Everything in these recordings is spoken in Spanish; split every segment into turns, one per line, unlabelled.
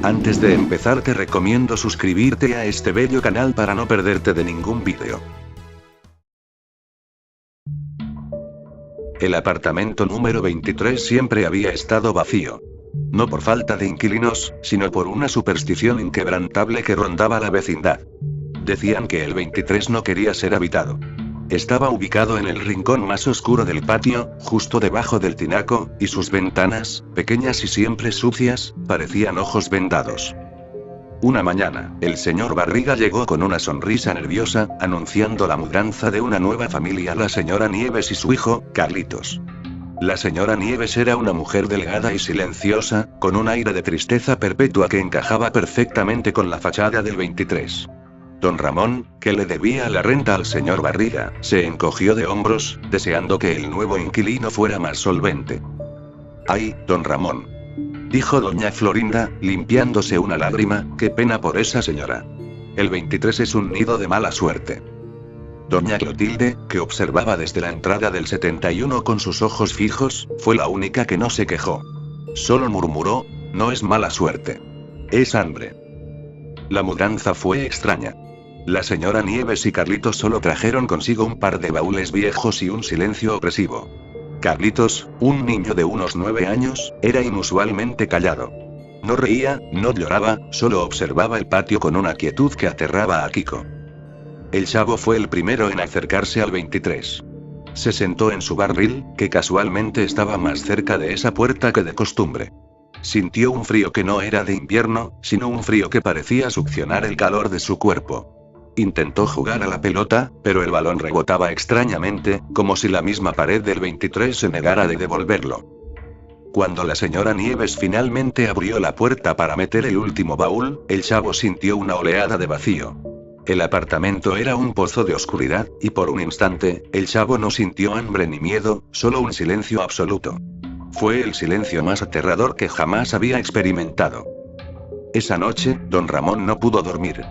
Antes de empezar te recomiendo suscribirte a este bello canal para no perderte de ningún vídeo. El apartamento número 23 siempre había estado vacío. No por falta de inquilinos, sino por una superstición inquebrantable que rondaba la vecindad. Decían que el 23 no quería ser habitado. Estaba ubicado en el rincón más oscuro del patio, justo debajo del tinaco, y sus ventanas, pequeñas y siempre sucias, parecían ojos vendados. Una mañana, el señor Barriga llegó con una sonrisa nerviosa, anunciando la mudanza de una nueva familia, la señora Nieves y su hijo, Carlitos. La señora Nieves era una mujer delgada y silenciosa, con un aire de tristeza perpetua que encajaba perfectamente con la fachada del 23. Don Ramón, que le debía la renta al señor Barriga, se encogió de hombros, deseando que el nuevo inquilino fuera más solvente. «Ay, don Ramón», dijo doña Florinda, limpiándose una lágrima, «qué pena por esa señora. El 23 es un nido de mala suerte». Doña Clotilde, que observaba desde la entrada del 71 con sus ojos fijos, fue la única que no se quejó. Solo murmuró: «No es mala suerte. Es hambre». La mudanza fue extraña. La señora Nieves y Carlitos solo trajeron consigo un par de baúles viejos y un silencio opresivo. Carlitos, un niño de unos 9 años, era inusualmente callado. No reía, no lloraba, solo observaba el patio con una quietud que aterraba a Kiko. El chavo fue el primero en acercarse al 23. Se sentó en su barril, que casualmente estaba más cerca de esa puerta que de costumbre. Sintió un frío que no era de invierno, sino un frío que parecía succionar el calor de su cuerpo. Intentó jugar a la pelota, pero el balón rebotaba extrañamente, como si la misma pared del 23 se negara de devolverlo. Cuando la señora Nieves finalmente abrió la puerta para meter el último baúl, el chavo sintió una oleada de vacío. El apartamento era un pozo de oscuridad, y por un instante, el chavo no sintió hambre ni miedo, solo un silencio absoluto. Fue el silencio más aterrador que jamás había experimentado. Esa noche, don Ramón no pudo dormir.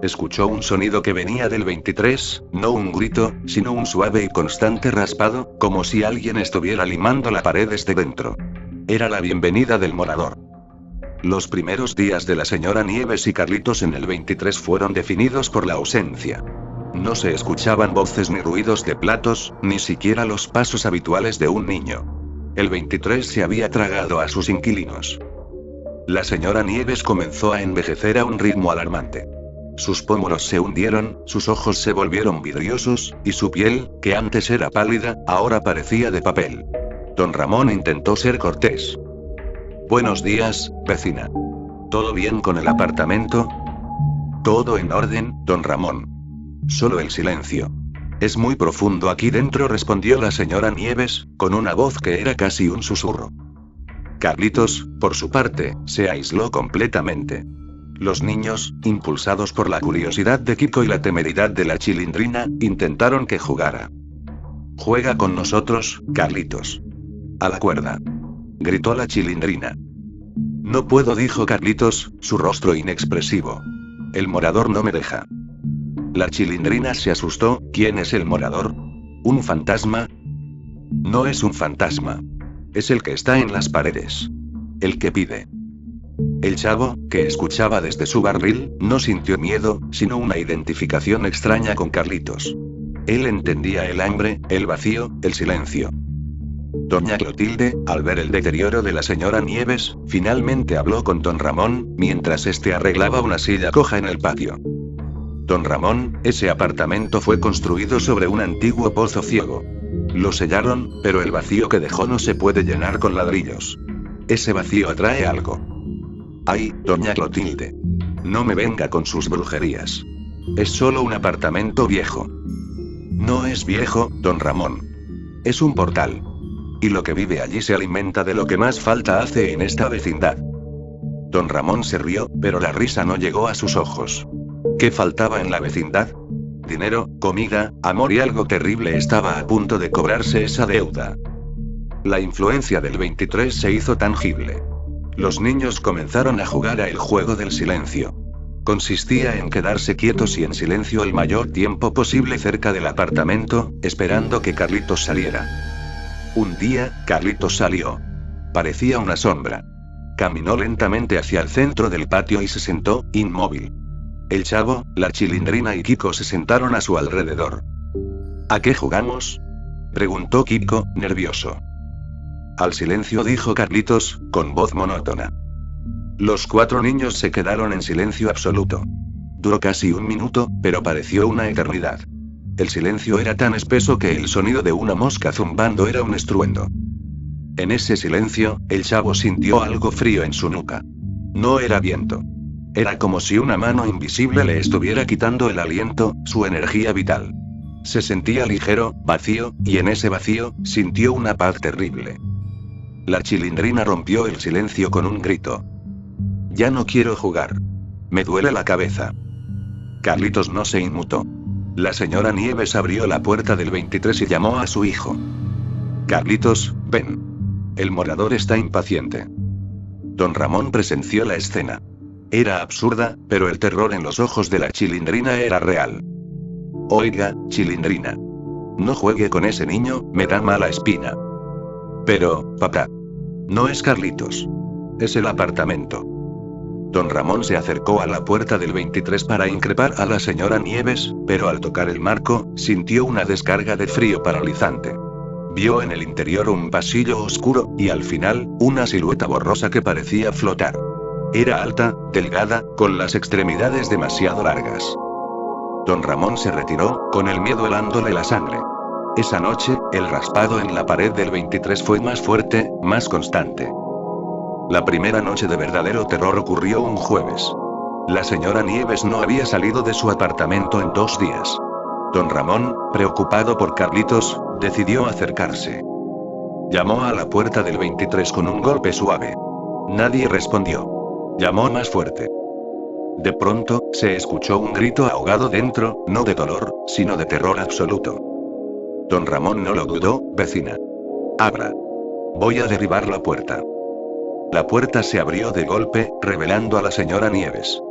Escuchó un sonido que venía del 23, no un grito, sino un suave y constante raspado, como si alguien estuviera limando la pared desde dentro. Era la bienvenida del morador. Los primeros días de la señora Nieves y Carlitos en el 23 fueron definidos por la ausencia. No se escuchaban voces ni ruidos de platos, ni siquiera los pasos habituales de un niño. El 23 se había tragado a sus inquilinos. La señora Nieves comenzó a envejecer a un ritmo alarmante. Sus pómulos se hundieron, sus ojos se volvieron vidriosos, y su piel, que antes era pálida, ahora parecía de papel. Don Ramón intentó ser cortés. «Buenos días, vecina. ¿Todo bien con el apartamento?» «Todo en orden, don Ramón. Solo el silencio. Es muy profundo aquí dentro», respondió la señora Nieves, con una voz que era casi un susurro. Carlitos, por su parte, se aisló completamente. Los niños, impulsados por la curiosidad de Kiko y la temeridad de la Chilindrina, intentaron que jugara. «Juega con nosotros, Carlitos. A la cuerda», gritó la Chilindrina. «No puedo», dijo Carlitos, su rostro inexpresivo. «El morador no me deja». La Chilindrina se asustó. «¿Quién es el morador? ¿Un fantasma?» «No es un fantasma. Es el que está en las paredes. El que pide». El chavo, que escuchaba desde su barril, no sintió miedo, sino una identificación extraña con Carlitos. Él entendía el hambre, el vacío, el silencio. Doña Clotilde, al ver el deterioro de la señora Nieves, finalmente habló con don Ramón, mientras este arreglaba una silla coja en el patio. «Don Ramón, ese apartamento fue construido sobre un antiguo pozo ciego. Lo sellaron, pero el vacío que dejó no se puede llenar con ladrillos. Ese vacío atrae algo». «Ay, doña Clotilde. No me venga con sus brujerías. Es solo un apartamento viejo». «No es viejo, don Ramón. Es un portal. Y lo que vive allí se alimenta de lo que más falta hace en esta vecindad». Don Ramón se rió, pero la risa no llegó a sus ojos. ¿Qué faltaba en la vecindad? Dinero, comida, amor y algo terrible estaba a punto de cobrarse esa deuda. La influencia del 23 se hizo tangible. Los niños comenzaron a jugar a el juego del silencio. Consistía en quedarse quietos y en silencio el mayor tiempo posible cerca del apartamento, esperando que Carlitos saliera. Un día, Carlitos salió. Parecía una sombra. Caminó lentamente hacia el centro del patio y se sentó, inmóvil. El Chavo, la Chilindrina y Kiko se sentaron a su alrededor. ¿A qué jugamos?, preguntó Kiko, nervioso. Al silencio, dijo Carlitos, con voz monótona. Los 4 niños se quedaron en silencio absoluto. Duró casi 1 minuto, pero pareció una eternidad. El silencio era tan espeso que el sonido de una mosca zumbando era un estruendo. En ese silencio, el Chavo sintió algo frío en su nuca. No era viento. Era como si una mano invisible le estuviera quitando el aliento, su energía vital. Se sentía ligero, vacío, y en ese vacío, sintió una paz terrible. La Chilindrina rompió el silencio con un grito. Ya no quiero jugar. Me duele la cabeza. Carlitos no se inmutó. La señora Nieves abrió la puerta del 23 y llamó a su hijo. Carlitos, ven. El morador está impaciente. Don Ramón presenció la escena. Era absurda, pero el terror en los ojos de la Chilindrina era real. Oiga, Chilindrina. No juegue con ese niño, me da mala espina. Pero, papá. No es Carlitos. Es el apartamento. Don Ramón se acercó a la puerta del 23 para increpar a la señora Nieves, pero al tocar el marco, sintió una descarga de frío paralizante. Vio en el interior un pasillo oscuro, y al final, una silueta borrosa que parecía flotar. Era alta, delgada, con las extremidades demasiado largas. Don Ramón se retiró, con el miedo helándole la sangre. Esa noche, el raspado en la pared del 23 fue más fuerte, más constante. La primera noche de verdadero terror ocurrió un jueves. La señora Nieves no había salido de su apartamento en 2 días. Don Ramón, preocupado por Carlitos, decidió acercarse. Llamó a la puerta del 23 con un golpe suave. Nadie respondió. Llamó más fuerte. De pronto, se escuchó un grito ahogado dentro, no de dolor, sino de terror absoluto. Don Ramón no lo dudó. Vecina. Abra. Voy a derribar la puerta. La puerta se abrió de golpe, revelando a la señora Nieves.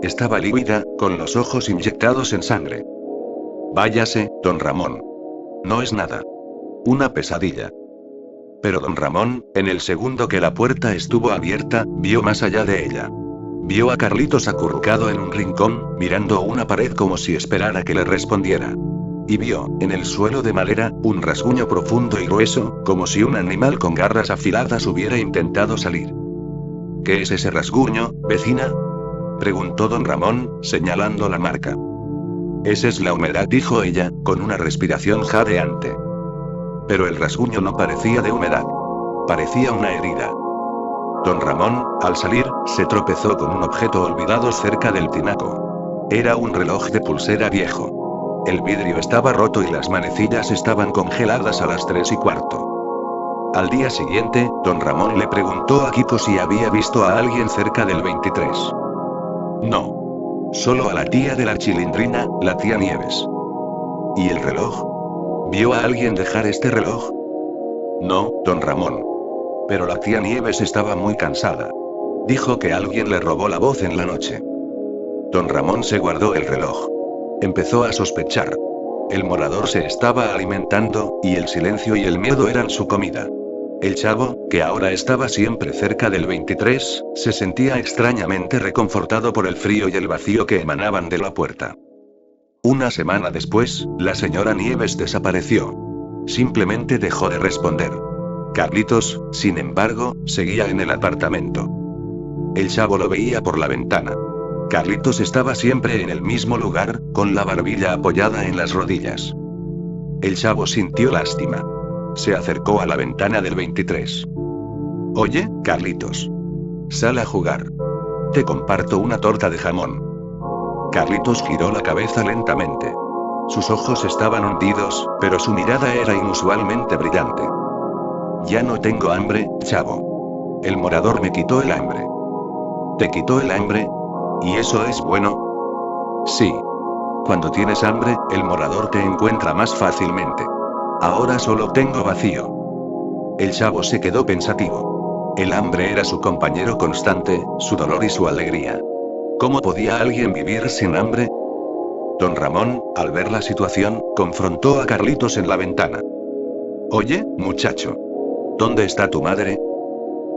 Estaba lívida, con los ojos inyectados en sangre. Váyase, don Ramón. No es nada. Una pesadilla. Pero don Ramón, en el segundo que la puerta estuvo abierta, vio más allá de ella. Vio a Carlitos acurrucado en un rincón, mirando una pared como si esperara que le respondiera. Y vio, en el suelo de madera, un rasguño profundo y grueso, como si un animal con garras afiladas hubiera intentado salir. ¿Qué es ese rasguño, vecina?, preguntó don Ramón, señalando la marca. Esa es la humedad, dijo ella, con una respiración jadeante. Pero el rasguño no parecía de humedad. Parecía una herida. Don Ramón, al salir, se tropezó con un objeto olvidado cerca del tinaco. Era un reloj de pulsera viejo. El vidrio estaba roto y las manecillas estaban congeladas a las 3:15. Al día siguiente, don Ramón le preguntó a Kiko si había visto a alguien cerca del 23. No. Solo a la tía de la Chilindrina, la tía Nieves. ¿Y el reloj? ¿Vio a alguien dejar este reloj? No, don Ramón. Pero la tía Nieves estaba muy cansada. Dijo que alguien le robó la voz en la noche. Don Ramón se guardó el reloj. Empezó a sospechar. El morador se estaba alimentando, y el silencio y el miedo eran su comida. El Chavo, que ahora estaba siempre cerca del 23, se sentía extrañamente reconfortado por el frío y el vacío que emanaban de la puerta. Una semana después, la señora Nieves desapareció. Simplemente dejó de responder. Carlitos, sin embargo, seguía en el apartamento. El Chavo lo veía por la ventana. Carlitos estaba siempre en el mismo lugar, con la barbilla apoyada en las rodillas. El Chavo sintió lástima. Se acercó a la ventana del 23. Oye, Carlitos. Sal a jugar. Te comparto una torta de jamón. Carlitos giró la cabeza lentamente. Sus ojos estaban hundidos, pero su mirada era inusualmente brillante. Ya no tengo hambre, Chavo. El morador me quitó el hambre. ¿Te quitó el hambre? ¿Y eso es bueno? Sí. Cuando tienes hambre, el morador te encuentra más fácilmente. Ahora solo tengo vacío. El Chavo se quedó pensativo. El hambre era su compañero constante, su dolor y su alegría. ¿Cómo podía alguien vivir sin hambre? Don Ramón, al ver la situación, confrontó a Carlitos en la ventana. Oye, muchacho. ¿Dónde está tu madre?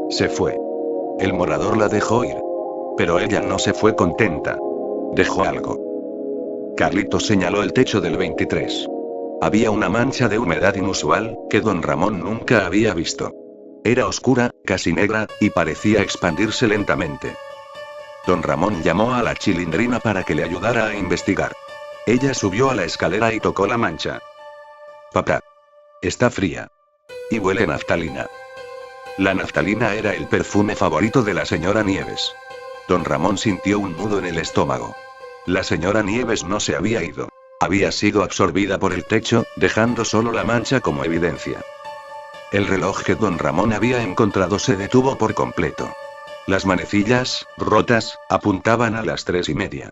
Se fue. El morador la dejó ir. Pero ella no se fue contenta. Dejó algo. Carlitos señaló el techo del 23. Había una mancha de humedad inusual, que don Ramón nunca había visto. Era oscura, casi negra, y parecía expandirse lentamente. Don Ramón llamó a la Chilindrina para que le ayudara a investigar. Ella subió a la escalera y tocó la mancha. Papá. Está fría. Y huele a naftalina. La naftalina era el perfume favorito de la señora Nieves. Don Ramón sintió un nudo en el estómago. La señora Nieves no se había ido. Había sido absorbida por el techo, dejando solo la mancha como evidencia. El reloj que don Ramón había encontrado se detuvo por completo. Las manecillas, rotas, apuntaban a las 3:30.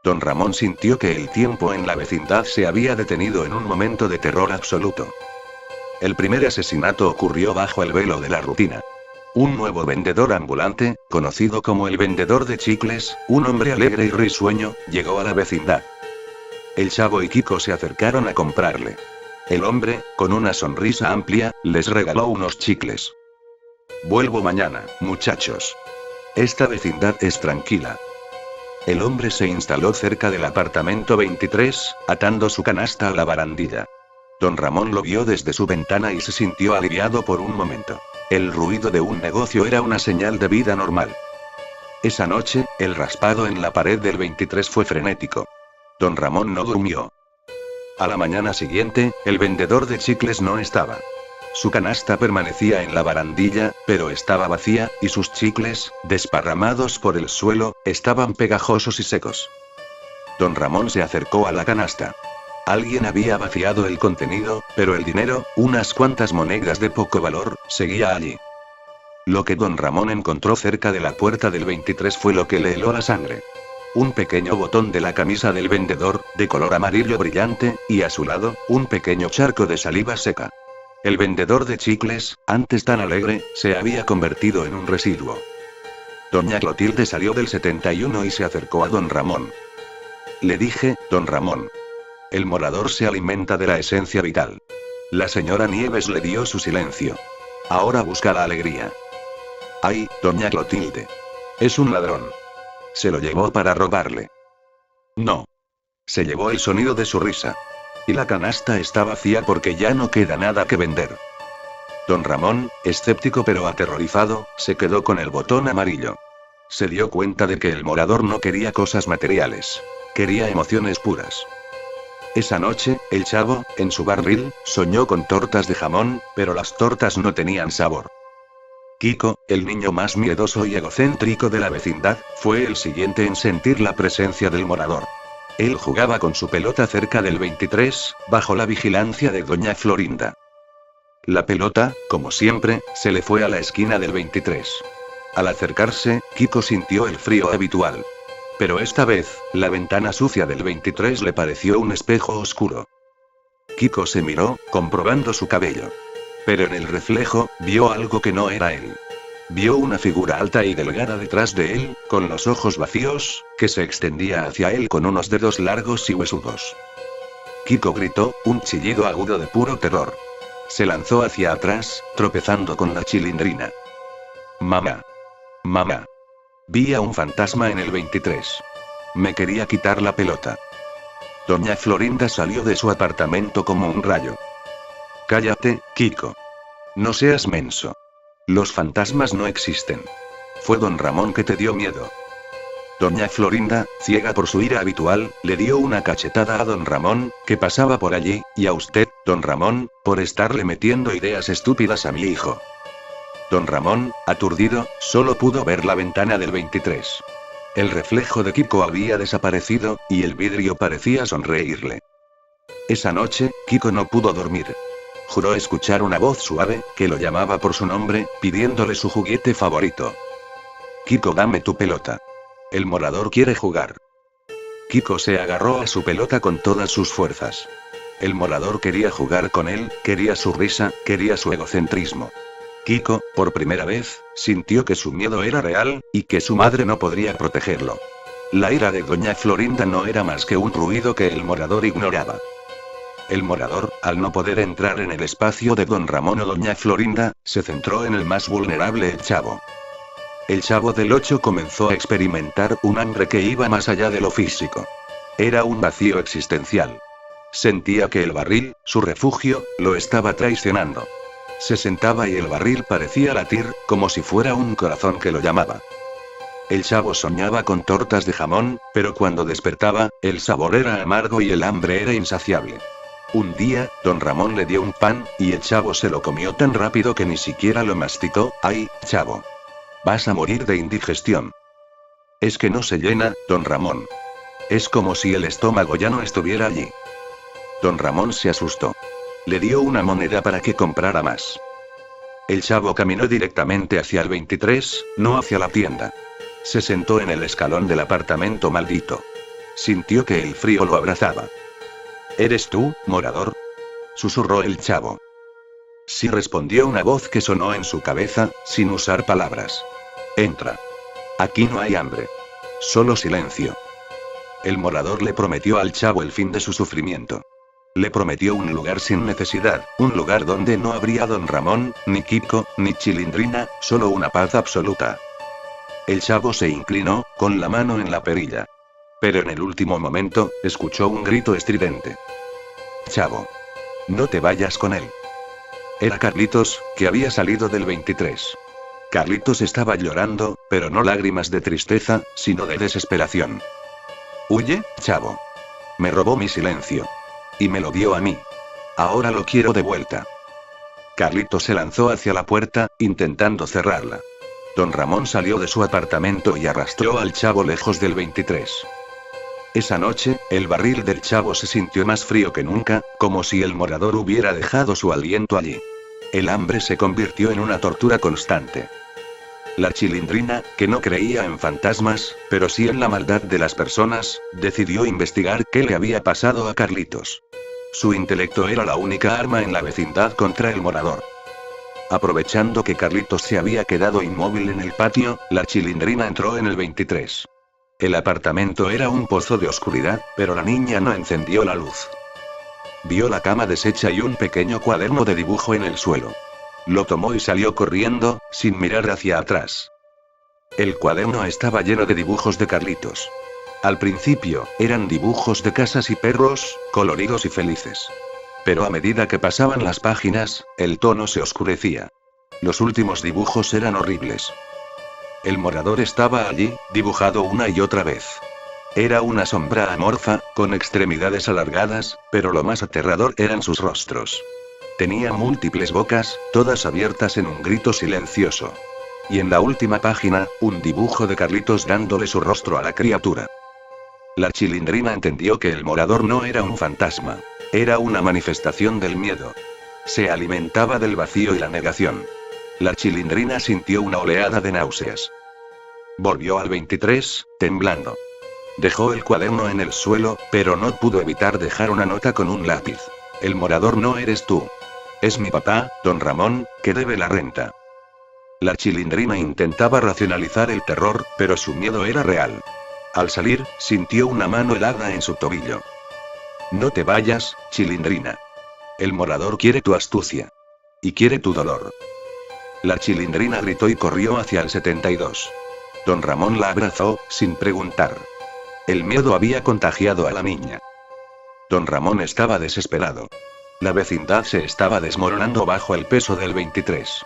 Don Ramón sintió que el tiempo en la vecindad se había detenido en un momento de terror absoluto. El primer asesinato ocurrió bajo el velo de la rutina. Un nuevo vendedor ambulante, conocido como el vendedor de chicles, un hombre alegre y risueño, llegó a la vecindad. El Chavo y Kiko se acercaron a comprarle. El hombre, con una sonrisa amplia, les regaló unos chicles. Vuelvo mañana, muchachos. Esta vecindad es tranquila. El hombre se instaló cerca del apartamento 23, atando su canasta a la barandilla. Don Ramón lo vio desde su ventana y se sintió aliviado por un momento. El ruido de un negocio era una señal de vida normal. Esa noche, el raspado en la pared del 23 fue frenético. Don Ramón no durmió. A la mañana siguiente, el vendedor de chicles no estaba. Su canasta permanecía en la barandilla, pero estaba vacía, y sus chicles, desparramados por el suelo, estaban pegajosos y secos. Don Ramón se acercó a la canasta. Alguien había vaciado el contenido, pero el dinero, unas cuantas monedas de poco valor, seguía allí. Lo que don Ramón encontró cerca de la puerta del 23 fue lo que le heló la sangre. Un pequeño botón de la camisa del vendedor, de color amarillo brillante, y a su lado, un pequeño charco de saliva seca. El vendedor de chicles, antes tan alegre, se había convertido en un residuo. Doña Clotilde salió del 71 y se acercó a don Ramón. Le dije, don Ramón. El morador se alimenta de la esencia vital. La señora Nieves le dio su silencio. Ahora busca la alegría. Ay, doña Clotilde. Es un ladrón. Se lo llevó para robarle. No. Se llevó el sonido de su risa. Y la canasta está vacía porque ya no queda nada que vender. Don Ramón, escéptico pero aterrorizado, se quedó con el botón amarillo. Se dio cuenta de que el morador no quería cosas materiales. Quería emociones puras. Esa noche, el Chavo, en su barril, soñó con tortas de jamón, pero las tortas no tenían sabor. Kiko, el niño más miedoso y egocéntrico de la vecindad, fue el siguiente en sentir la presencia del morador. Él jugaba con su pelota cerca del 23, bajo la vigilancia de doña Florinda. La pelota, como siempre, se le fue a la esquina del 23. Al acercarse, Kiko sintió el frío habitual. Pero esta vez, la ventana sucia del 23 le pareció un espejo oscuro. Kiko se miró, comprobando su cabello. Pero en el reflejo, vio algo que no era él. Vio una figura alta y delgada detrás de él, con los ojos vacíos, que se extendía hacia él con unos dedos largos y huesudos. Kiko gritó, un chillido agudo de puro terror. Se lanzó hacia atrás, tropezando con la Chilindrina. Mamá. Mamá. Vi a un fantasma en el 23. Me quería quitar la pelota. Doña Florinda salió de su apartamento como un rayo. Cállate, Kiko. No seas menso. Los fantasmas no existen. Fue don Ramón que te dio miedo. Doña Florinda, ciega por su ira habitual, le dio una cachetada a don Ramón, que pasaba por allí, y a usted, don Ramón, por estarle metiendo ideas estúpidas a mi hijo. Don Ramón, aturdido, solo pudo ver la ventana del 23. El reflejo de Kiko había desaparecido, y el vidrio parecía sonreírle. Esa noche, Kiko no pudo dormir. Juró escuchar una voz suave, que lo llamaba por su nombre, pidiéndole su juguete favorito. Kiko, dame tu pelota. El morador quiere jugar. Kiko se agarró a su pelota con todas sus fuerzas. El morador quería jugar con él, quería su risa, quería su egocentrismo. Kiko, por primera vez, sintió que su miedo era real, y que su madre no podría protegerlo. La ira de doña Florinda no era más que un ruido que el morador ignoraba. El morador, al no poder entrar en el espacio de don Ramón o doña Florinda, se centró en el más vulnerable, el chavo. El chavo del 8 comenzó a experimentar un hambre que iba más allá de lo físico. Era un vacío existencial. Sentía que el barril, su refugio, lo estaba traicionando. Se sentaba y el barril parecía latir, como si fuera un corazón que lo llamaba. El chavo soñaba con tortas de jamón, pero cuando despertaba, el sabor era amargo y el hambre era insaciable. Un día, don Ramón le dio un pan, y el chavo se lo comió tan rápido que ni siquiera lo masticó. ¡Ay, chavo! Vas a morir de indigestión. Es que no se llena, don Ramón. Es como si el estómago ya no estuviera allí. Don Ramón se asustó. Le dio una moneda para que comprara más. El chavo caminó directamente hacia el 23, no hacia la tienda. Se sentó en el escalón del apartamento maldito. Sintió que el frío lo abrazaba. ¿Eres tú, morador?, susurró el chavo. Sí, respondió una voz que sonó en su cabeza, sin usar palabras. Entra. Aquí no hay hambre. Solo silencio. El morador le prometió al chavo el fin de su sufrimiento. Le prometió un lugar sin necesidad, un lugar donde no habría don Ramón, ni Kiko, ni Chilindrina, solo una paz absoluta. El chavo se inclinó, con la mano en la perilla. Pero en el último momento, escuchó un grito estridente. Chavo. No te vayas con él. Era Carlitos, que había salido del 23. Carlitos estaba llorando, pero no lágrimas de tristeza, sino de desesperación. Huye, chavo. Me robó mi silencio. Y me lo dio a mí. Ahora lo quiero de vuelta. Carlitos se lanzó hacia la puerta, intentando cerrarla. Don Ramón salió de su apartamento y arrastró al chavo lejos del 23. Esa noche, el barril del chavo se sintió más frío que nunca, como si el morador hubiera dejado su aliento allí. El hambre se convirtió en una tortura constante. La Chilindrina, que no creía en fantasmas, pero sí en la maldad de las personas, decidió investigar qué le había pasado a Carlitos. Su intelecto era la única arma en la vecindad contra el morador. Aprovechando que Carlitos se había quedado inmóvil en el patio, la Chilindrina entró en el 23. El apartamento era un pozo de oscuridad, pero la niña no encendió la luz. Vio la cama deshecha y un pequeño cuaderno de dibujo en el suelo. Lo tomó y salió corriendo, sin mirar hacia atrás. El cuaderno estaba lleno de dibujos de Carlitos. Al principio, eran dibujos de casas y perros, coloridos y felices. Pero a medida que pasaban las páginas, el tono se oscurecía. Los últimos dibujos eran horribles. El morador estaba allí, dibujado una y otra vez. Era una sombra amorfa, con extremidades alargadas, pero lo más aterrador eran sus rostros. Tenía múltiples bocas, todas abiertas en un grito silencioso. Y en la última página, un dibujo de Carlitos dándole su rostro a la criatura. La Chilindrina entendió que el morador no era un fantasma. Era una manifestación del miedo. Se alimentaba del vacío y la negación. La Chilindrina sintió una oleada de náuseas. Volvió al 23, temblando. Dejó el cuaderno en el suelo, pero no pudo evitar dejar una nota con un lápiz. El morador no eres tú. Es mi papá, don Ramón, que debe la renta. La Chilindrina intentaba racionalizar el terror, pero su miedo era real. Al salir, sintió una mano helada en su tobillo. No te vayas, Chilindrina. El morador quiere tu astucia. Y quiere tu dolor. La Chilindrina gritó y corrió hacia el 72. Don Ramón la abrazó, sin preguntar. El miedo había contagiado a la niña. Don Ramón estaba desesperado. La vecindad se estaba desmoronando bajo el peso del 23.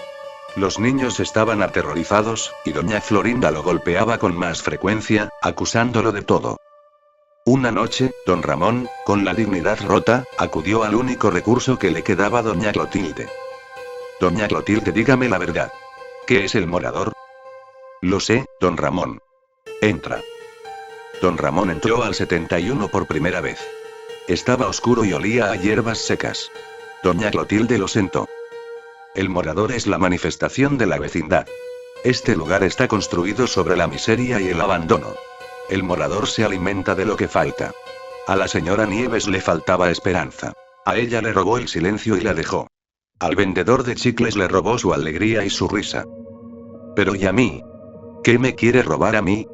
Los niños estaban aterrorizados, y doña Florinda lo golpeaba con más frecuencia, acusándolo de todo. Una noche, don Ramón, con la dignidad rota, acudió al único recurso que le quedaba a doña Clotilde. Doña Clotilde, dígame la verdad. ¿Qué es el morador? Lo sé, don Ramón. Entra. Don Ramón entró al 71 por primera vez. Estaba oscuro y olía a hierbas secas. Doña Clotilde lo sentó. El morador es la manifestación de la vecindad. Este lugar está construido sobre la miseria y el abandono. El morador se alimenta de lo que falta. A la señora Nieves le faltaba esperanza. A ella le robó el silencio y la dejó. Al vendedor de chicles le robó su alegría y su risa. Pero ¿y a mí? ¿Qué me quiere robar a mí?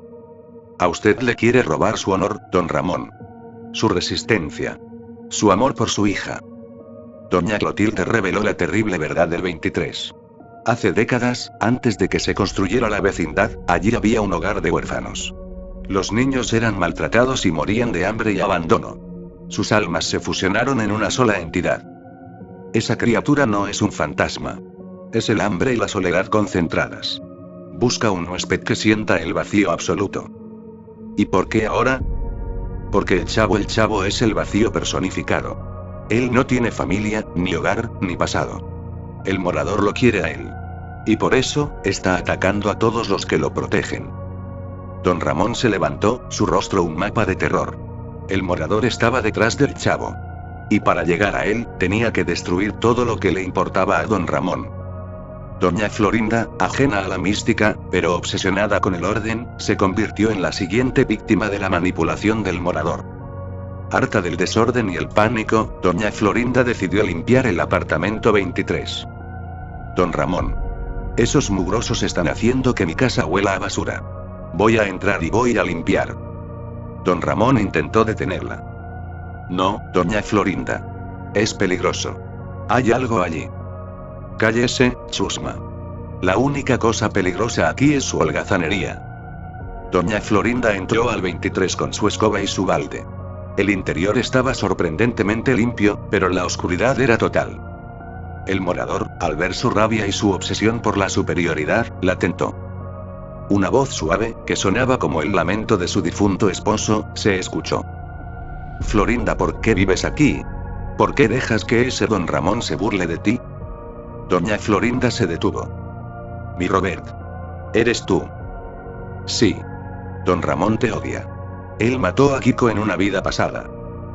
A usted le quiere robar su honor, don Ramón. Su resistencia. su amor por su hija. Doña Clotilde reveló la terrible verdad del 23. Hace décadas, antes de que se construyera la vecindad, allí había un hogar de huérfanos. Los niños eran maltratados y morían de hambre y abandono. Sus almas se fusionaron en una sola entidad. Esa criatura no es un fantasma. Es el hambre y la soledad concentradas. Busca un huésped que sienta el vacío absoluto. ¿Y por qué ahora? Porque el chavo es el vacío personificado. Él no tiene familia, ni hogar, ni pasado. El morador lo quiere a él. Y por eso, está atacando a todos los que lo protegen. Don Ramón se levantó, su rostro un mapa de terror. El morador estaba detrás del chavo. Y para llegar a él, tenía que destruir todo lo que le importaba a don Ramón. Doña Florinda, ajena a la mística, pero obsesionada con el orden, se convirtió en la siguiente víctima de la manipulación del morador. Harta del desorden y el pánico, doña Florinda decidió limpiar el apartamento 23. Don Ramón. Esos mugrosos están haciendo que mi casa huela a basura. Voy a entrar y voy a limpiar. Don Ramón intentó detenerla. No, doña Florinda. Es peligroso. Hay algo allí. Cállese, chusma. La única cosa peligrosa aquí es su holgazanería. Doña Florinda entró al 23 con su escoba y su balde. El interior estaba sorprendentemente limpio, pero la oscuridad era total. El morador, al ver su rabia y su obsesión por la superioridad, la tentó. Una voz suave, que sonaba como el lamento de su difunto esposo, se escuchó. Florinda, ¿por qué vives aquí? ¿Por qué dejas que ese don Ramón se burle de ti? Doña Florinda se detuvo. Mi Robert. ¿Eres tú? Sí. Don Ramón te odia. Él mató a Kiko en una vida pasada.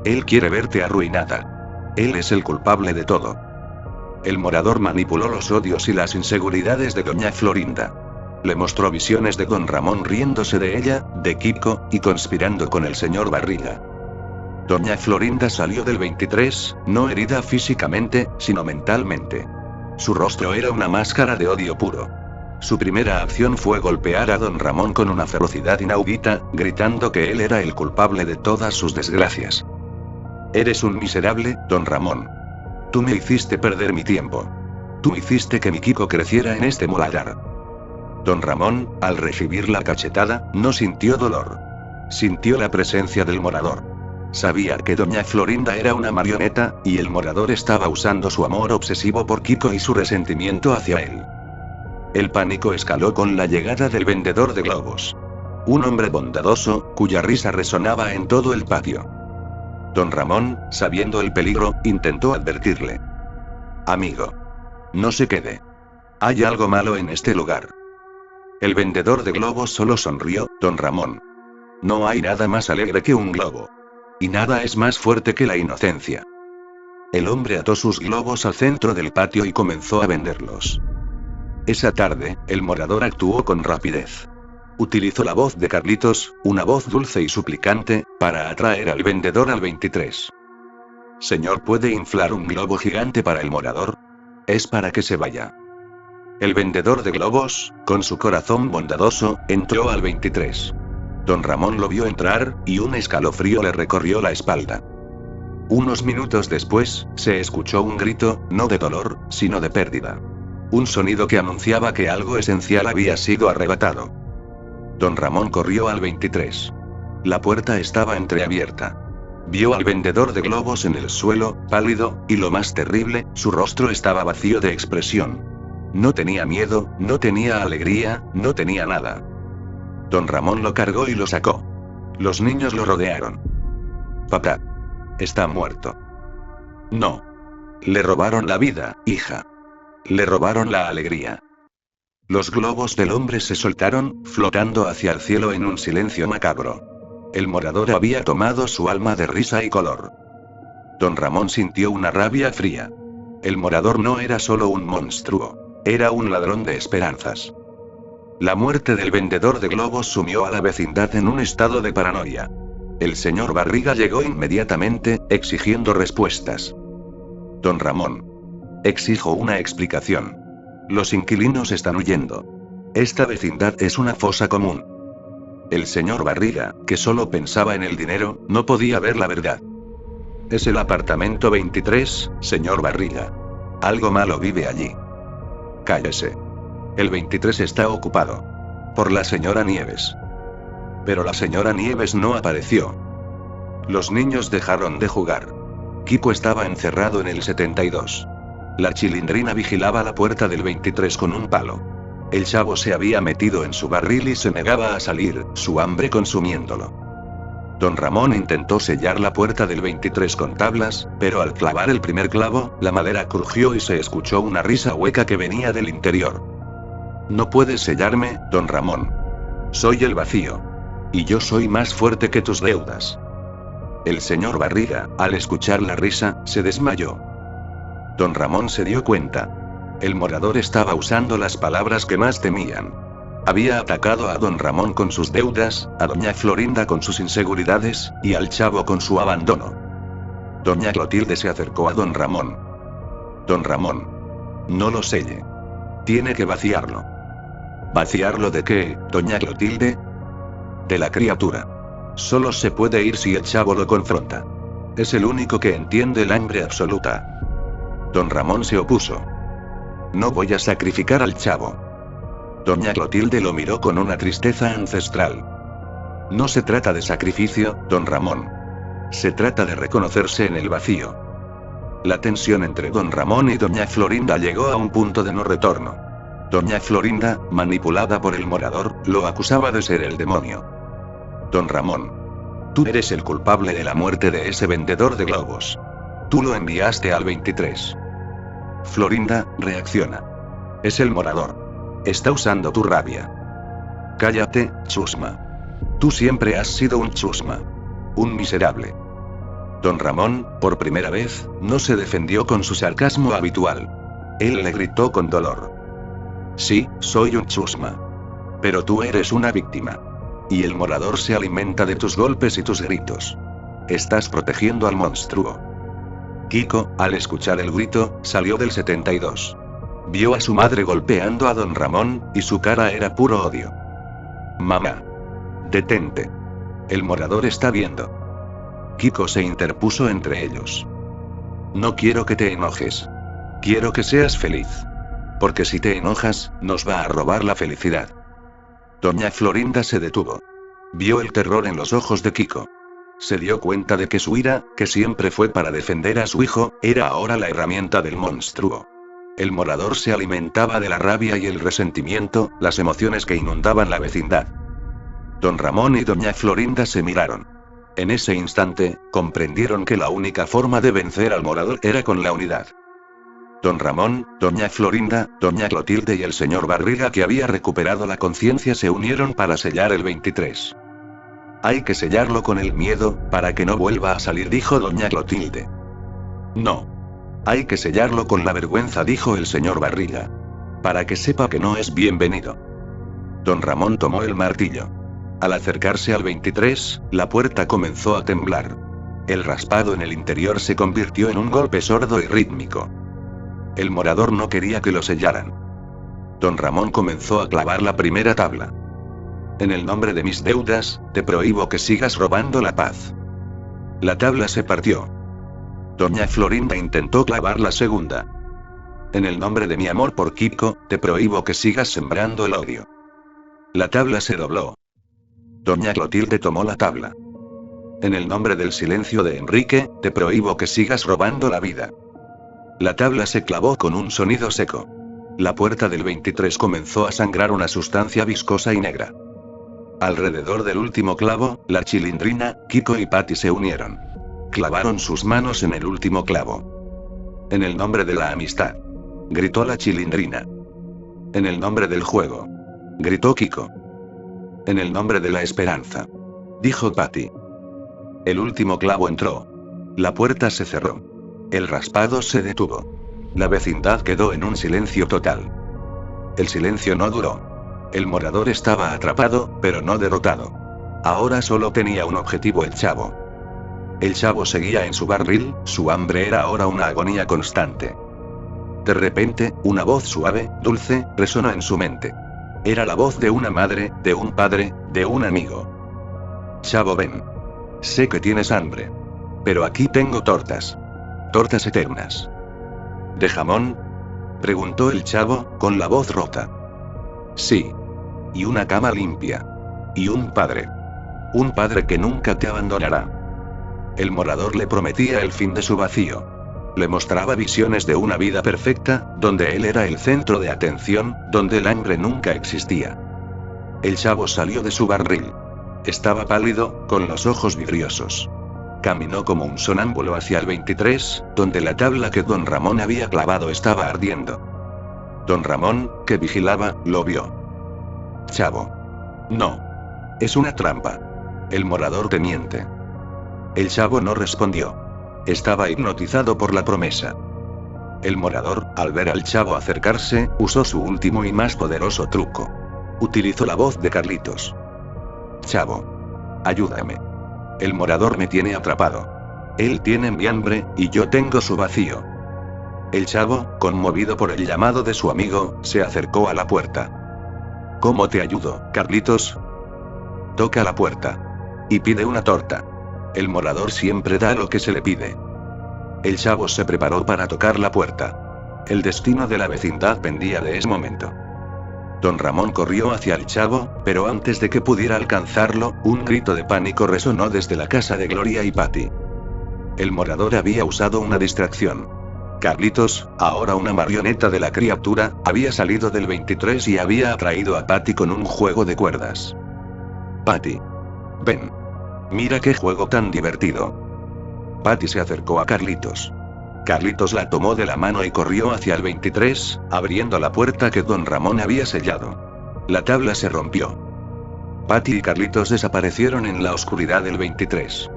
Él quiere verte arruinada. Él es el culpable de todo. El morador manipuló los odios y las inseguridades de doña Florinda. Le mostró visiones de don Ramón riéndose de ella, de Kiko, y conspirando con el señor Barriga. Doña Florinda salió del 23, no herida físicamente, sino mentalmente. Su rostro era una máscara de odio puro. Su primera acción fue golpear a don Ramón con una ferocidad inaudita, gritando que él era el culpable de todas sus desgracias. Eres un miserable, don Ramón. Tú me hiciste perder mi tiempo. Tú hiciste que mi Kiko creciera en este muladar. Don Ramón, al recibir la cachetada, no sintió dolor. Sintió la presencia del morador. Sabía que doña Florinda era una marioneta, y el morador estaba usando su amor obsesivo por Kiko y su resentimiento hacia él. El pánico escaló con la llegada del vendedor de globos. Un hombre bondadoso, cuya risa resonaba en todo el patio. Don Ramón, sabiendo el peligro, intentó advertirle. Amigo. No se quede. Hay algo malo en este lugar. El vendedor de globos solo sonrió, don Ramón. No hay nada más alegre que un globo. Y nada es más fuerte que la inocencia. El hombre ató sus globos al centro del patio y comenzó a venderlos. Esa tarde, el morador actuó con rapidez. Utilizó la voz de Carlitos, una voz dulce y suplicante, para atraer al vendedor al 23. Señor, ¿puede inflar un globo gigante para el morador? Es para que se vaya. El vendedor de globos, con su corazón bondadoso, entró al 23. Don Ramón lo vio entrar, y un escalofrío le recorrió la espalda. Unos minutos después, se escuchó un grito, no de dolor, sino de pérdida. Un sonido que anunciaba que algo esencial había sido arrebatado. Don Ramón corrió al 23. La puerta estaba entreabierta. Vio al vendedor de globos en el suelo, pálido, y lo más terrible, su rostro estaba vacío de expresión. No tenía miedo, no tenía alegría, no tenía nada. Don Ramón lo cargó y lo sacó. Los niños lo rodearon. Papá. Está muerto. No. Le robaron la vida, hija. Le robaron la alegría. Los globos del hombre se soltaron, flotando hacia el cielo en un silencio macabro. El morador había tomado su alma de risa y color. Don Ramón sintió una rabia fría. El morador no era solo un monstruo. Era un ladrón de esperanzas. La muerte del vendedor de globos sumió a la vecindad en un estado de paranoia. El señor Barriga llegó inmediatamente, exigiendo respuestas. Don Ramón. Exijo una explicación. Los inquilinos están huyendo. Esta vecindad es una fosa común. El señor Barriga, que solo pensaba en el dinero, no podía ver la verdad. Es el apartamento 23, señor Barriga. Algo malo vive allí. Cállese. El 23 está ocupado. Por la señora Nieves. Pero la señora Nieves no apareció. Los niños dejaron de jugar. Kiko estaba encerrado en el 72. La Chilindrina vigilaba la puerta del 23 con un palo. El chavo se había metido en su barril y se negaba a salir, su hambre consumiéndolo. Don Ramón intentó sellar la puerta del 23 con tablas, pero al clavar el primer clavo, la madera crujió y se escuchó una risa hueca que venía del interior. No puedes sellarme, don Ramón. Soy el vacío. Y yo soy más fuerte que tus deudas. El señor Barriga, al escuchar la risa, se desmayó. Don Ramón se dio cuenta. El morador estaba usando las palabras que más temían. Había atacado a don Ramón con sus deudas, a doña Florinda con sus inseguridades, y al chavo con su abandono. Doña Clotilde se acercó a don Ramón. Don Ramón. No lo selle. Tiene que vaciarlo. ¿Vaciarlo de qué, doña Clotilde? De la criatura. Solo se puede ir si el chavo lo confronta. Es el único que entiende el hambre absoluta. Don Ramón se opuso. No voy a sacrificar al chavo. Doña Clotilde lo miró con una tristeza ancestral. No se trata de sacrificio, don Ramón. Se trata de reconocerse en el vacío. La tensión entre don Ramón y doña Florinda llegó a un punto de no retorno. Doña Florinda, manipulada por el morador, lo acusaba de ser el demonio. Don Ramón. Tú eres el culpable de la muerte de ese vendedor de globos. Tú lo enviaste al 23. Florinda, reacciona. Es el morador. Está usando tu rabia. Cállate, chusma. Tú siempre has sido un chusma. Un miserable. Don Ramón, por primera vez, no se defendió con su sarcasmo habitual. Él le gritó con dolor. Sí, soy un chusma. Pero tú eres una víctima. Y el morador se alimenta de tus golpes y tus gritos. Estás protegiendo al monstruo. Kiko, al escuchar el grito, salió del 72. Vio a su madre golpeando a don Ramón, y su cara era puro odio. Mamá. Detente. El morador está viendo. Kiko se interpuso entre ellos. No quiero que te enojes. Quiero que seas feliz. Porque si te enojas, nos va a robar la felicidad. Doña Florinda se detuvo. Vio el terror en los ojos de Kiko. Se dio cuenta de que su ira, que siempre fue para defender a su hijo, era ahora la herramienta del monstruo. El morador se alimentaba de la rabia y el resentimiento, las emociones que inundaban la vecindad. Don Ramón y doña Florinda se miraron. En ese instante, comprendieron que la única forma de vencer al morador era con la unidad. Don Ramón, doña Florinda, doña Clotilde y el señor Barriga, que había recuperado la conciencia, se unieron para sellar el 23. Hay que sellarlo con el miedo, para que no vuelva a salir, dijo doña Clotilde. No. Hay que sellarlo con la vergüenza, dijo el señor Barriga. Para que sepa que no es bienvenido. Don Ramón tomó el martillo. Al acercarse al 23, la puerta comenzó a temblar. El raspado en el interior se convirtió en un golpe sordo y rítmico. El morador no quería que lo sellaran. Don Ramón comenzó a clavar la primera tabla. En el nombre de mis deudas, te prohíbo que sigas robando la paz. La tabla se partió. Doña Florinda intentó clavar la segunda. En el nombre de mi amor por Kiko, te prohíbo que sigas sembrando el odio. La tabla se dobló. Doña Clotilde tomó la tabla. En el nombre del silencio de Enrique, te prohíbo que sigas robando la vida. La tabla se clavó con un sonido seco. La puerta del 23 comenzó a sangrar una sustancia viscosa y negra. Alrededor del último clavo, la Chilindrina, Kiko y Patty se unieron. Clavaron sus manos en el último clavo. En el nombre de la amistad, gritó la Chilindrina. En el nombre del juego, gritó Kiko. En el nombre de la esperanza, dijo Patty. El último clavo entró. La puerta se cerró. El raspado se detuvo. La vecindad quedó en un silencio total. El silencio no duró. El morador estaba atrapado, pero no derrotado. Ahora solo tenía un objetivo: el chavo. El chavo seguía en su barril, su hambre era ahora una agonía constante. De repente, una voz suave, dulce, resonó en su mente. Era la voz de una madre, de un padre, de un amigo. Chavo, ven. Sé que tienes hambre. Pero aquí tengo tortas. Tortas eternas. ¿De jamón?, preguntó el chavo, con la voz rota. Sí. Y una cama limpia. Y un padre. Un padre que nunca te abandonará. El morador le prometía el fin de su vacío. Le mostraba visiones de una vida perfecta, donde él era el centro de atención, donde el hambre nunca existía. El chavo salió de su barril. Estaba pálido, con los ojos vidriosos. Caminó como un sonámbulo hacia el 23, donde la tabla que don Ramón había clavado estaba ardiendo. Don Ramón, que vigilaba, lo vio. Chavo. No. Es una trampa. El morador te miente. El chavo no respondió. Estaba hipnotizado por la promesa. El morador, al ver al chavo acercarse, usó su último y más poderoso truco. Utilizó la voz de Carlitos. Chavo. Ayúdame. El morador me tiene atrapado. Él tiene mi hambre, y yo tengo su vacío. El chavo, conmovido por el llamado de su amigo, se acercó a la puerta. ¿Cómo te ayudo, Carlitos? Toca la puerta. Y pide una torta. El morador siempre da lo que se le pide. El chavo se preparó para tocar la puerta. El destino de la vecindad pendía de ese momento. Don Ramón corrió hacia el chavo, pero antes de que pudiera alcanzarlo, un grito de pánico resonó desde la casa de Gloria y Patty. El morador había usado una distracción. Carlitos, ahora una marioneta de la criatura, había salido del 23 y había atraído a Patty con un juego de cuerdas. Patty. Ven. Mira qué juego tan divertido. Patty se acercó a Carlitos. Carlitos la tomó de la mano y corrió hacia el 23, abriendo la puerta que don Ramón había sellado. La tabla se rompió. Patty y Carlitos desaparecieron en la oscuridad del 23.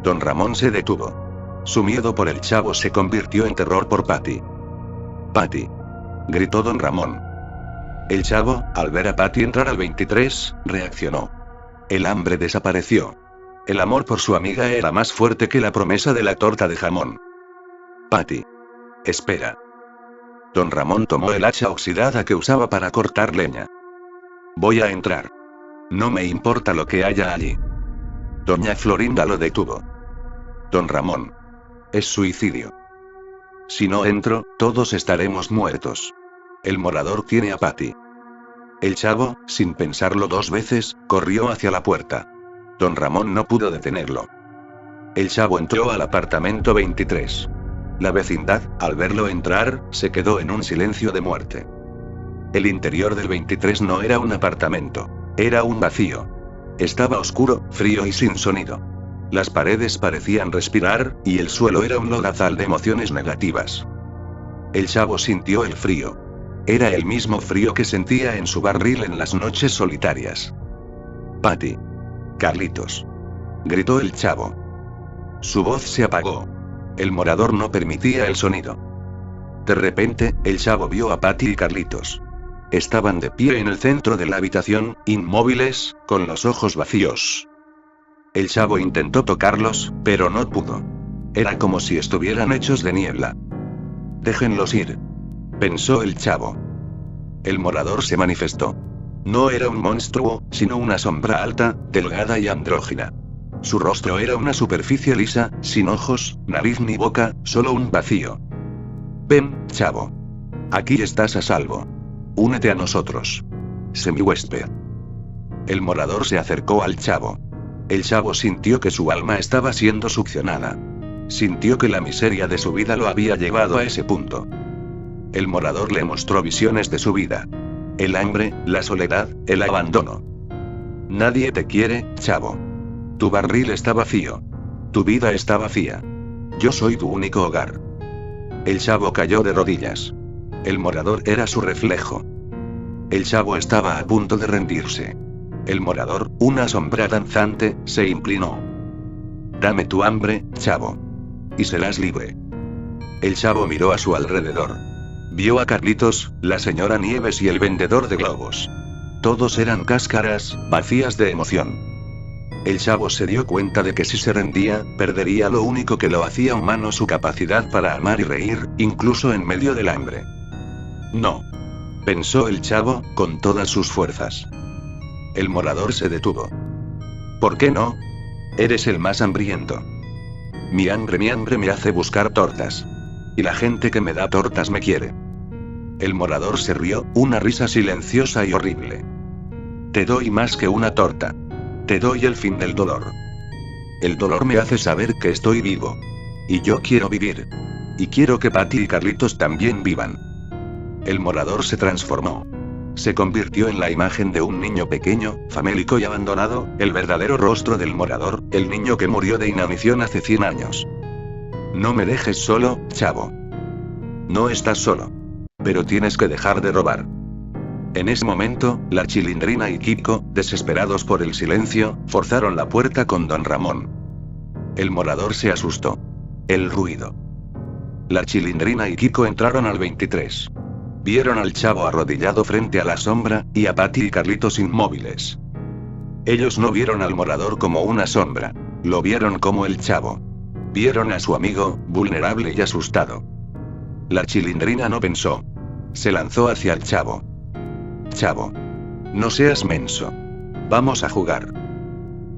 Don Ramón se detuvo. Su miedo por el chavo se convirtió en terror por Patty. Patty. Gritó don Ramón. El chavo, al ver a Patty entrar al 23, reaccionó. El hambre desapareció. El amor por su amiga era más fuerte que la promesa de la torta de jamón. Patty. Espera. Don Ramón tomó el hacha oxidada que usaba para cortar leña. Voy a entrar. No me importa lo que haya allí. Doña Florinda lo detuvo. Don Ramón. Es suicidio. Si no entro, todos estaremos muertos. El morador tiene a Patty. El chavo, sin pensarlo dos veces, corrió hacia la puerta. Don Ramón no pudo detenerlo. El chavo entró al apartamento 23. La vecindad, al verlo entrar, se quedó en un silencio de muerte. El interior del 23 no era un apartamento. Era un vacío. Estaba oscuro, frío y sin sonido. Las paredes parecían respirar, y el suelo era un lodazal de emociones negativas. El chavo sintió el frío. Era el mismo frío que sentía en su barril en las noches solitarias. Patty. Carlitos. Gritó el chavo. Su voz se apagó. El morador no permitía el sonido. De repente, el chavo vio a Patty y Carlitos. Estaban de pie en el centro de la habitación, inmóviles, con los ojos vacíos. El chavo intentó tocarlos, pero no pudo. Era como si estuvieran hechos de niebla. Déjenlos ir, pensó el chavo. El morador se manifestó. No era un monstruo, sino una sombra alta, delgada y andrógina. Su rostro era una superficie lisa, sin ojos, nariz ni boca, solo un vacío. Ven, chavo. Aquí estás a salvo. Únete a nosotros. Semi-huésped. El morador se acercó al chavo. El chavo sintió que su alma estaba siendo succionada. Sintió que la miseria de su vida lo había llevado a ese punto. El morador le mostró visiones de su vida. El hambre, la soledad, el abandono. Nadie te quiere, chavo. Tu barril está vacío. Tu vida está vacía. Yo soy tu único hogar. El chavo cayó de rodillas. El morador era su reflejo. El chavo estaba a punto de rendirse. El morador, una sombra danzante, se inclinó. Dame tu hambre, chavo. Y serás libre. El chavo miró a su alrededor. Vio a Carlitos, la señora Nieves y el vendedor de globos. Todos eran cáscaras, vacías de emoción. El chavo se dio cuenta de que si se rendía, perdería lo único que lo hacía humano, su capacidad para amar y reír, incluso en medio del hambre. No. Pensó el chavo, con todas sus fuerzas. El morador se detuvo. ¿Por qué no? Eres el más hambriento. Mi hambre me hace buscar tortas. Y la gente que me da tortas me quiere. El morador se rió, una risa silenciosa y horrible. Te doy más que una torta. Te doy el fin del dolor. El dolor me hace saber que estoy vivo. Y yo quiero vivir. Y quiero que Patty y Carlitos también vivan. El morador se transformó. Se convirtió en la imagen de un niño pequeño, famélico y abandonado, el verdadero rostro del morador, el niño que murió de inanición hace 100 años. No me dejes solo, chavo. No estás solo. Pero tienes que dejar de robar. En ese momento, la Chilindrina y Kiko, desesperados por el silencio, forzaron la puerta con don Ramón. El morador se asustó. El ruido. La Chilindrina y Kiko entraron al 23. Vieron al chavo arrodillado frente a la sombra, y a Patty y Carlitos inmóviles. Ellos no vieron al morador como una sombra. Lo vieron como el chavo. Vieron a su amigo, vulnerable y asustado. La Chilindrina no pensó. Se lanzó hacia el chavo. Chavo. No seas menso. Vamos a jugar.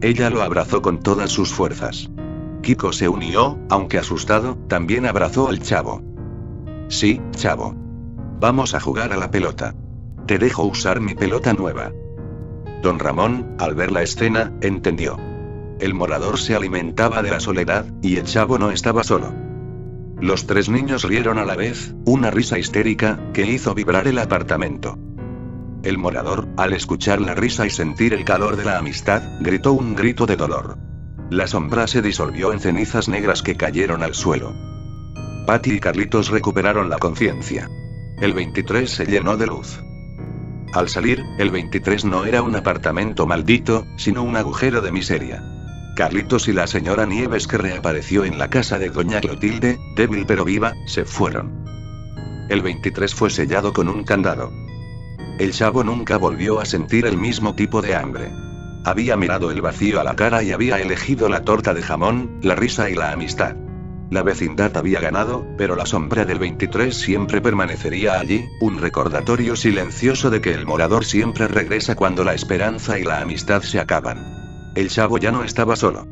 Ella lo abrazó con todas sus fuerzas. Kiko se unió, aunque asustado, también abrazó al chavo. Sí, chavo. Vamos a jugar a la pelota. Te dejo usar mi pelota nueva. Don Ramón, al ver la escena, entendió. El morador se alimentaba de la soledad, y el chavo no estaba solo. Los tres niños rieron a la vez, una risa histérica, que hizo vibrar el apartamento. El morador, al escuchar la risa y sentir el calor de la amistad, gritó un grito de dolor. La sombra se disolvió en cenizas negras que cayeron al suelo. Patty y Carlitos recuperaron la conciencia. El 23 se llenó de luz. Al salir, el 23 no era un apartamento maldito, sino un agujero de miseria. Carlitos y la señora Nieves, que reapareció en la casa de doña Clotilde, débil pero viva, se fueron. El 23 fue sellado con un candado. El chavo nunca volvió a sentir el mismo tipo de hambre. Había mirado el vacío a la cara y había elegido la torta de jamón, la risa y la amistad. La vecindad había ganado, pero la sombra del 23 siempre permanecería allí, un recordatorio silencioso de que el morador siempre regresa cuando la esperanza y la amistad se acaban. El chavo ya no estaba solo.